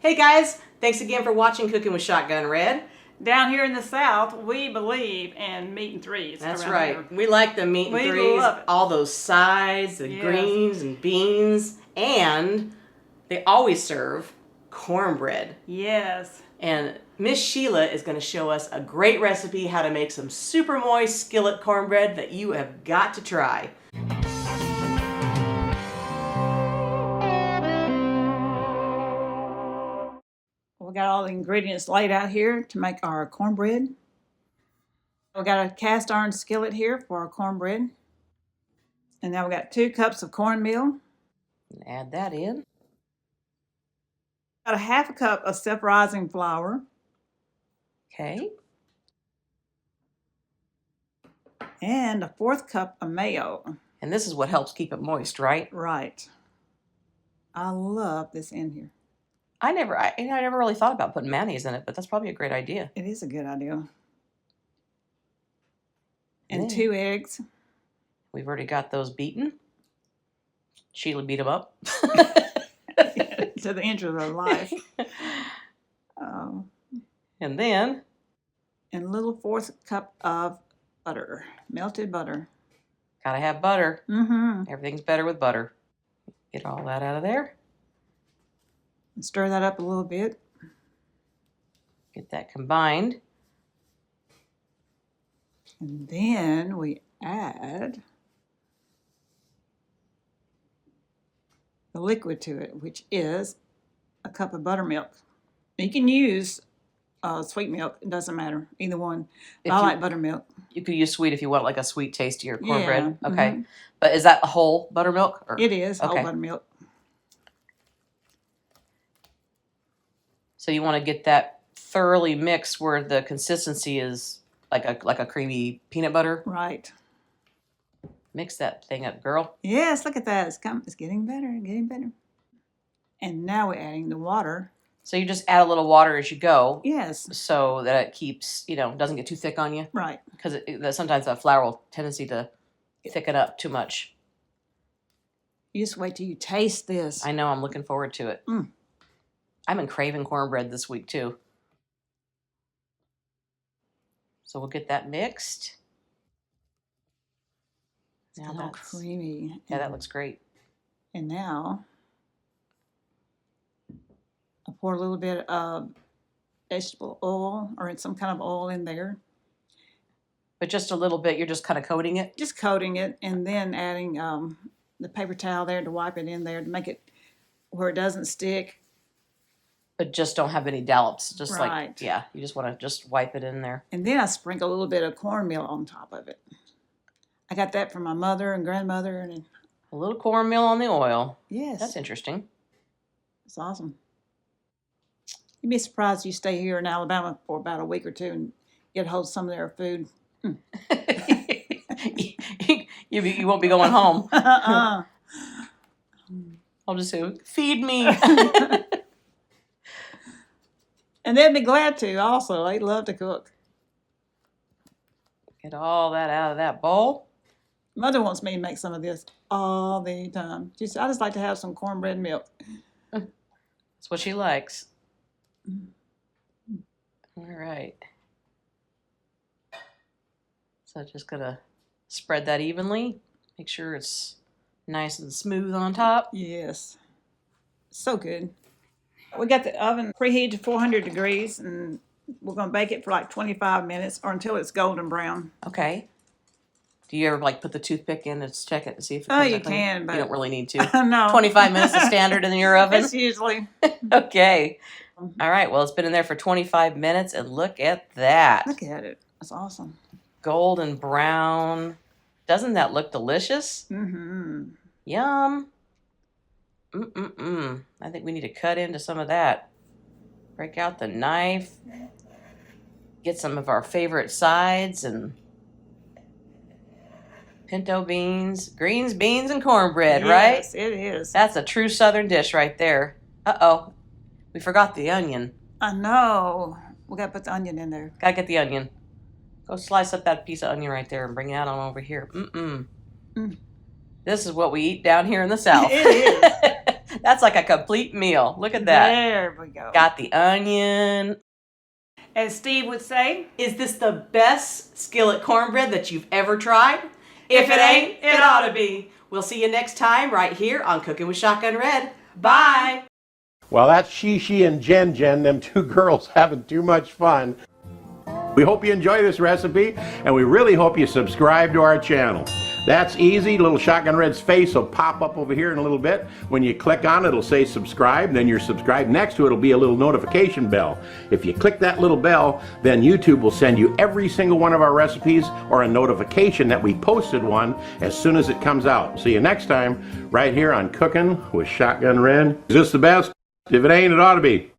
Hey guys, thanks again for watching Cooking with Shotgun Red. Down here in the South, we believe in meat and threes. That's right. Here. We like the meat and we threes, love it. all those sides, the greens and beans, and they always serve cornbread. Yes. And Miss Sheila is going to show us a great recipe how to make some super moist skillet cornbread that you have got to try. We got all the ingredients laid out here to make our cornbread. We got a cast iron skillet here for our cornbread. And now we got 2 cups of cornmeal. Add that in. Got a 1/2 cup of self-rising flour. Okay. And a 1/4 cup of mayo. And this is what helps keep it moist, right? Right. I love this in here. I never really thought about putting mayonnaise in it, but that's probably a great idea. It is a good idea. And 2 eggs. We've already got those beaten. Sheila beat them up. To the interest of life. And then? And a little 1/4 cup of butter. Melted butter. Gotta have butter. Mm-hmm. Everything's better with butter. Get all that out of there. And stir that up a little bit. Get that combined. And then we add the liquid to it, which is a cup of buttermilk. You can use sweet milk. It doesn't matter. Either one. I like buttermilk. You could use sweet if you want like a sweet taste to your cornbread. Yeah. Okay. Mm-hmm. But is that a whole buttermilk? Or? It is whole buttermilk. So you want to get that thoroughly mixed where the consistency is like a creamy peanut butter. Right. Mix that thing up, girl. Yes, look at that. It's getting better, getting better. And now we're adding the water. So you just add a little water as you go. Yes. So that it keeps, doesn't get too thick on you. Right. Because sometimes that flour will tendency to thicken up too much. You just wait till you taste this. I know. I'm looking forward to it. Mm. I've been craving cornbread this week too. So we'll get that mixed. It's all creamy. Yeah, that looks great. And now I pour a little bit of vegetable oil or some kind of oil in there. But just a little bit. You're just kind of coating it? Just coating it and then adding the paper towel there to wipe it in there to make it where it doesn't stick. But just don't have any dollops. Just right. You just want to just wipe it in there. And then I sprinkle a little bit of cornmeal on top of it. I got that from my mother and grandmother. And a little cornmeal on the oil. Yes. That's interesting. It's awesome. You'd be surprised you stay here in Alabama for about a week or 2 and get hold of some of their food. You won't be going home. I'll just say, feed me. And they'd be glad to also. They love to cook. Get all that out of that bowl. Mother wants me to make some of this all the time. She said, I just like to have some cornbread milk. That's what she likes. All right. So just going to spread that evenly. Make sure it's nice and smooth on top. Yes. So good. We got the oven preheated to 400 degrees, and we're going to bake it for like 25 minutes or until it's golden brown. Okay. Do you ever put the toothpick in and check it to see if it comes you can, but you don't really need to. No. 25 minutes is standard in your oven? It's usually. Okay. All right. Well, it's been in there for 25 minutes, and look at that. Look at it. That's awesome. Golden brown. Doesn't that look delicious? Mm-hmm. Yum. I think we need to cut into some of that. Break out the knife. Get some of our favorite sides and pinto beans, greens, beans, and cornbread, right? Yes, it is. That's a true Southern dish right there. Uh-oh. We forgot the onion. I know. We got to put the onion in there. Gotta get the onion. Go slice up that piece of onion right there and bring it out on over here. This is what we eat down here in the South. It is. That's like a complete meal. Look at that. There we go. Got the onion. As Steve would say, Is this the best skillet cornbread that you've ever tried? If it ain't, it ought to be. We'll see you next time right here on Cooking with Shotgun Red. Bye. Well, that's She and Jen, them two girls having too much fun. We hope you enjoy this recipe, and we really hope you subscribe to our channel. That's easy. Little Shotgun Red's face will pop up over here in a little bit. When you click on it, it'll say subscribe, then you're subscribed. Next to it will be a little notification bell. If you click that little bell, then YouTube will send you every single one of our recipes or a notification that we posted one as soon as it comes out. See you next time right here on Cooking with Shotgun Red. Is this the best? If it ain't, it ought to be.